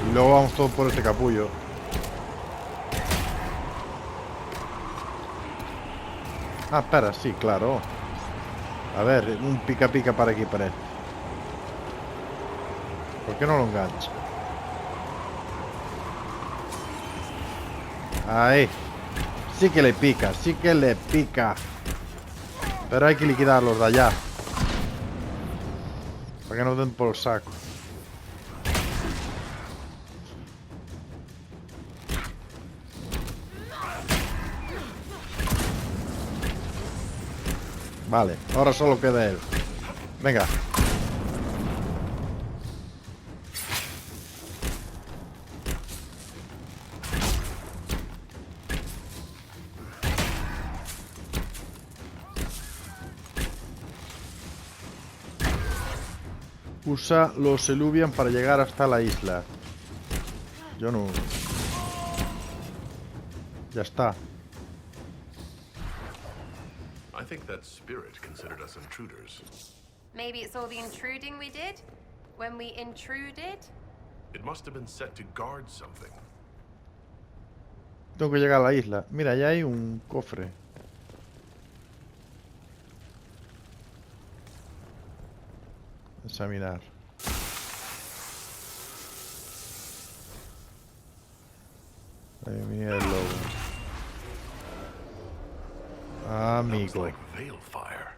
Y luego vamos todos por este capullo. Ah, espera, sí, claro. A ver, un pica pica para aquí, para él. ¿Por qué no lo engancha? Ahí. Sí que le pica, sí que le pica. Pero hay que liquidarlos de allá. Para que no den por el saco. Vale, ahora solo queda él. Venga. Usa los Eluvian para llegar hasta la isla. Yo no... Ya está. I think that spirit considered us intruders. Maybe it's all the intruding we did? When we intruded? It must have been set to guard something. Tengo que llegar a la isla. Mira, ya hay un cofre. Examinar. Ahí viene el lobo. Amigo. Like veil fire.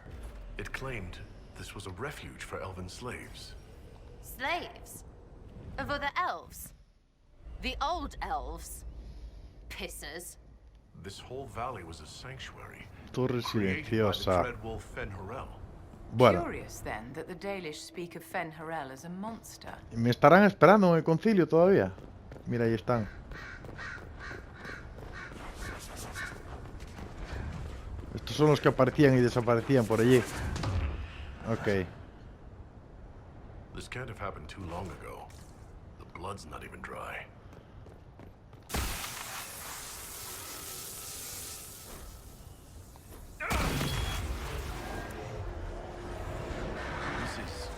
It claimed this was a refuge for elven slaves. Slaves? Of other elves? The old elves? Pissers. This whole valley was a sanctuary. Torre Created by the silenciosa. dreadwolf Fen-Harel. Bueno, Curious then that the Dalish speak of Fen-Harel as a monster. ¿me estarán esperando en el concilio todavía? Mira, ahí están. Estos son los que aparecían y desaparecían por allí. Ok. This can't have happened too long ago. The blood's not even dry. This is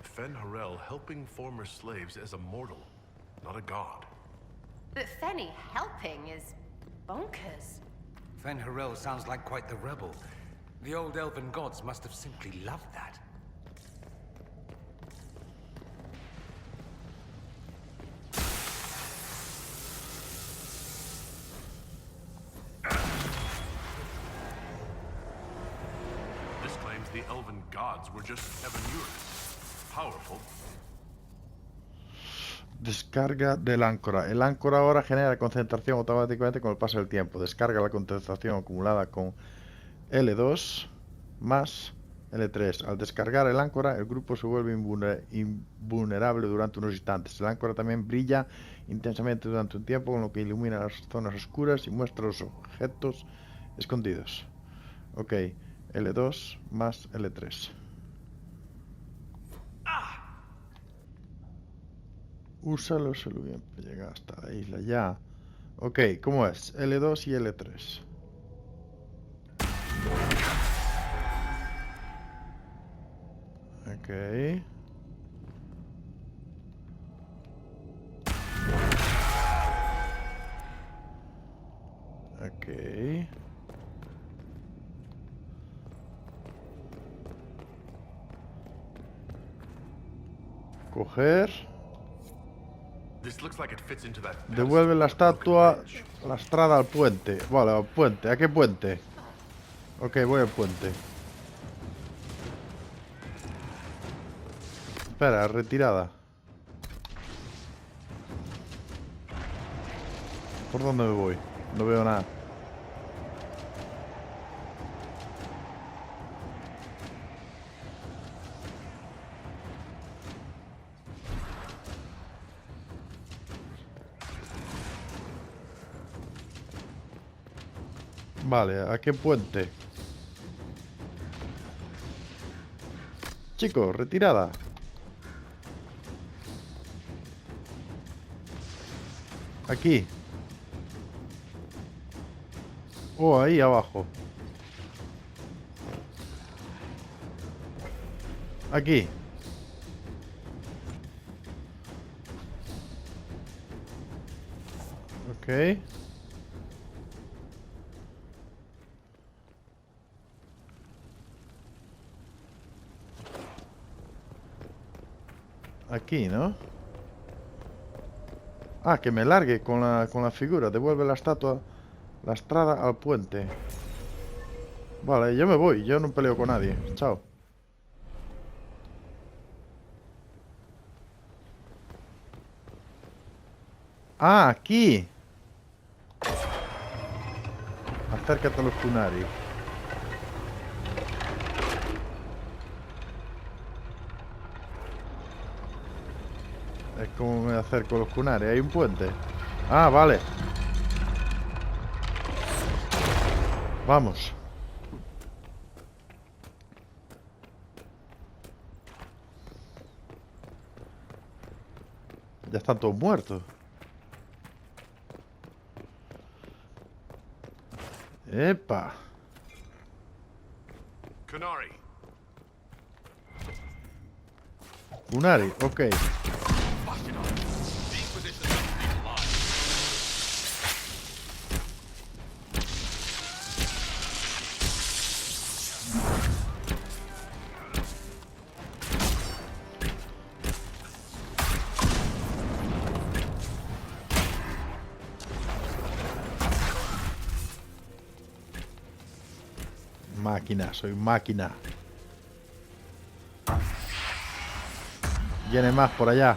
Fen-Harel helping former slaves as a mortal, not a god. But Fenny helping is bonkers. Fen-Harel sounds like quite the rebel. The old elven gods must have simply loved that. This claims the elven gods were just Evanures. Powerful. Descarga del áncora. El áncora ahora genera concentración automáticamente con el paso del tiempo. Descarga la concentración acumulada con L2 más L3. Al descargar el áncora, el grupo se vuelve invulnerable durante unos instantes. El áncora también brilla intensamente durante un tiempo, con lo que ilumina las zonas oscuras y muestra los objetos escondidos. Ok, L2 más L3. Úsalo solo bien para llegar hasta la isla ya. Ok, ¿cómo es? L2 y L3. Ok. Ok. Coger. This looks like it fits into that Devuelve la estatua lastrada al puente. Vale, al puente. ¿A qué puente? Ok, voy al puente. Espera, retirada. ¿Por dónde me voy? No veo nada. Vale, ¿a qué puente? Chicos, retirada. Aquí. Oh, ahí abajo. Aquí. Ok. Aquí, ¿no? Ah, que me largue con la figura. Devuelve la estatua lastrada al puente. Vale, yo me voy. Yo no peleo con nadie. Chao. Ah, aquí. Acércate a los Kunari. Es como me acerco a los Kunari. Hay un puente. Ah, vale. Vamos. Ya están todos muertos. Epa. Kunari. Kunari, ok. Máquina, soy máquina. Viene más por allá.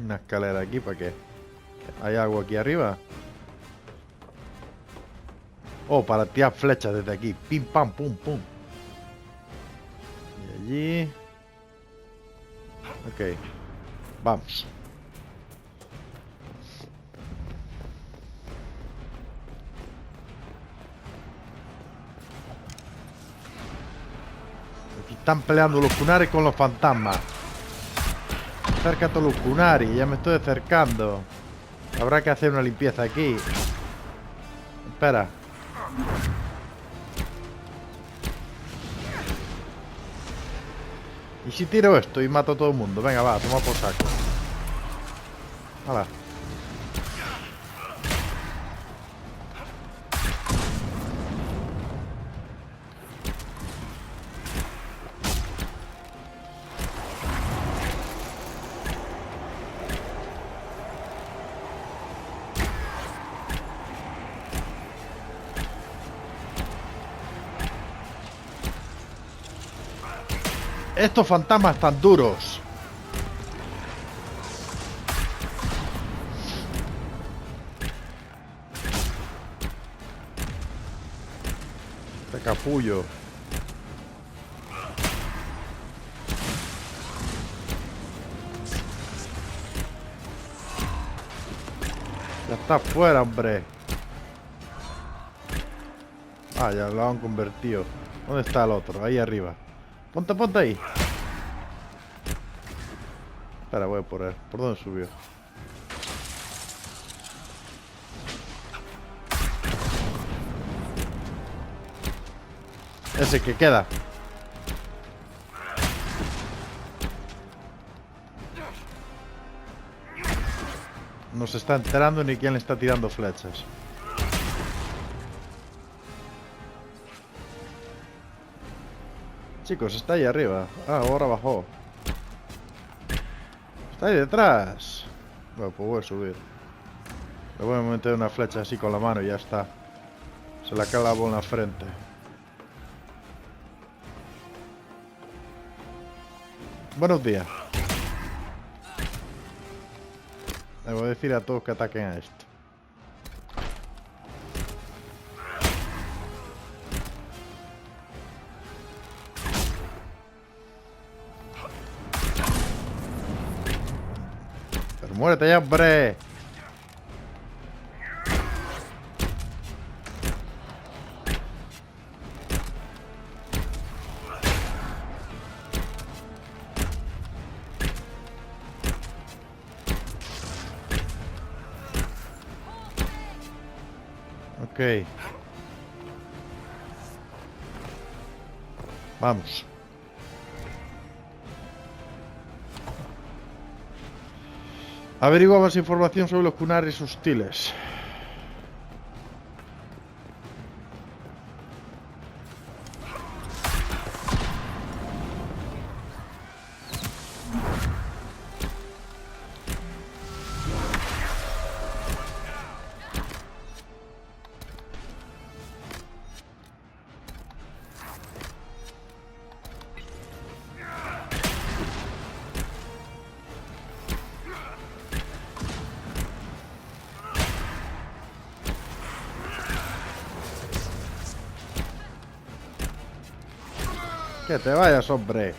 Una escalera aquí, ¿para qué? ¿Hay algo aquí arriba? Oh, para tirar flechas desde aquí. Pim, pam, pum, pum. Y allí... Ok. Vamos. Aquí están peleando los Kunari con los fantasmas. Acércate a los Kunari, ya me estoy acercando. Habrá que hacer una limpieza aquí. Espera. ¿Y si tiro esto y mato a todo el mundo? Venga, va, toma por saco. Hala. Estos fantasmas tan duros. Este capullo. Ya está fuera, hombre. Ah, ya lo han convertido. ¿Dónde está el otro? Ahí arriba. Ponte ahí. Espera, voy por él. ¿Por dónde subió? Ese que queda. No se está enterando ni quién le está tirando flechas. Chicos, está ahí arriba. Ah, ahora bajó. Está ahí detrás. Bueno, pues voy a subir. Le voy a meter una flecha así con la mano y ya está. Se la clavo en la frente. Buenos días. Le voy a decir a todos que ataquen a esto. Pero muérete ya, hombre. Ok. Vamos. Averigua más información sobre los Kunaris hostiles. Que te vayas, hombre.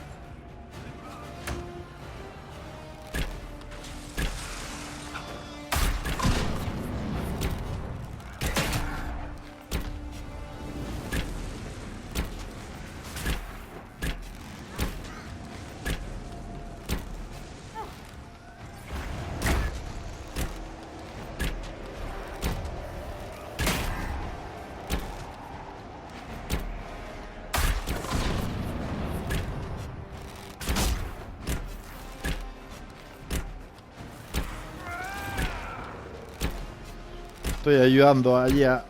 Estoy ayudando allí a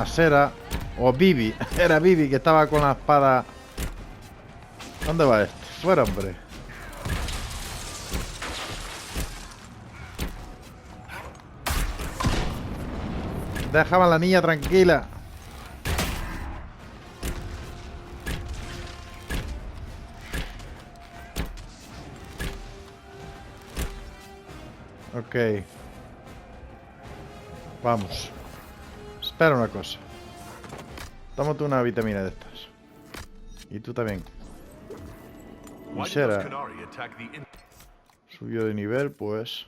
Sera. O Bibi. Era Bibi que estaba con la espada. ¿Dónde va esto? Fuera, hombre. Dejaba a la niña tranquila. Ok. Vamos. Espera una cosa. Tómate una vitamina de estas. Y tú también. Misera. Subió de nivel, pues.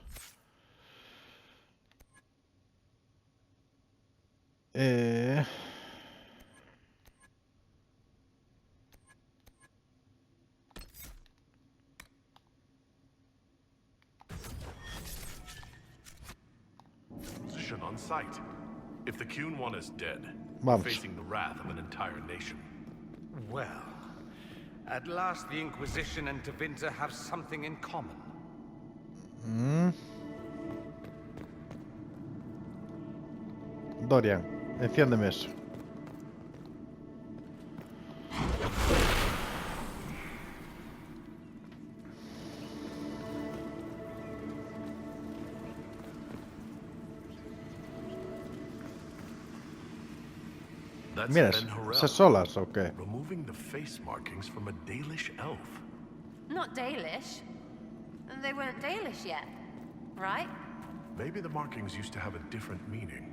Position on sight. If the Kuhn one is dead, Vamos. facing the wrath of an entire nation. Well, at last the Inquisition and Tevinter have something in common. Dorian, enciéndeme eso. Mira, ¿esas solas o qué? Removing the face markings from a Dalish elf. Not Dalish. They weren't Dalish yet, right? Maybe the markings used to have a different meaning.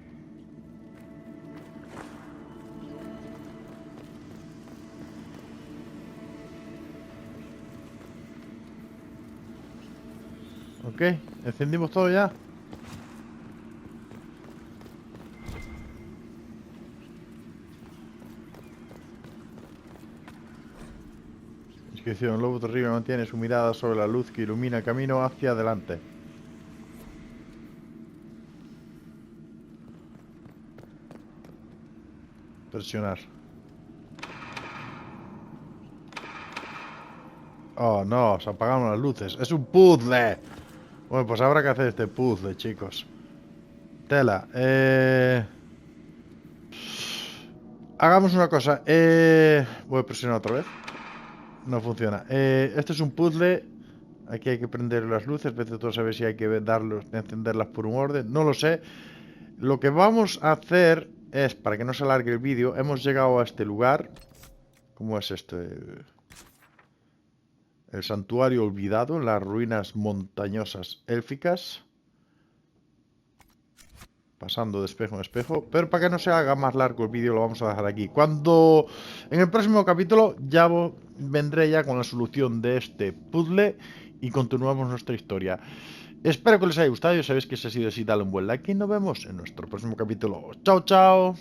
Ok, encendimos todo ya. Inscripción: Lobo terrible mantiene su mirada sobre la luz que ilumina el camino hacia adelante. Presionar. Oh no, se apagaron las luces. ¡Es un puzzle! Bueno, pues habrá que hacer este puzzle, chicos. Tela. Hagamos una cosa. Voy a presionar otra vez. No funciona. Este es un puzzle. Aquí hay que prender las luces. Vete tú a saber si hay que encenderlas por un orden. No lo sé. Lo que vamos a hacer es, para que no se alargue el vídeo, hemos llegado a este lugar. ¿Cómo es esto? El santuario olvidado, las ruinas montañosas élficas. Pasando de espejo en espejo. Pero para que no se haga más largo el vídeo, lo vamos a dejar aquí. Cuando en el próximo capítulo ya vendré ya con la solución de este puzzle y continuamos nuestra historia. Espero que les haya gustado. Ya sabéis que si ha sido así, dale un buen like y nos vemos en nuestro próximo capítulo. ¡Chao, chao!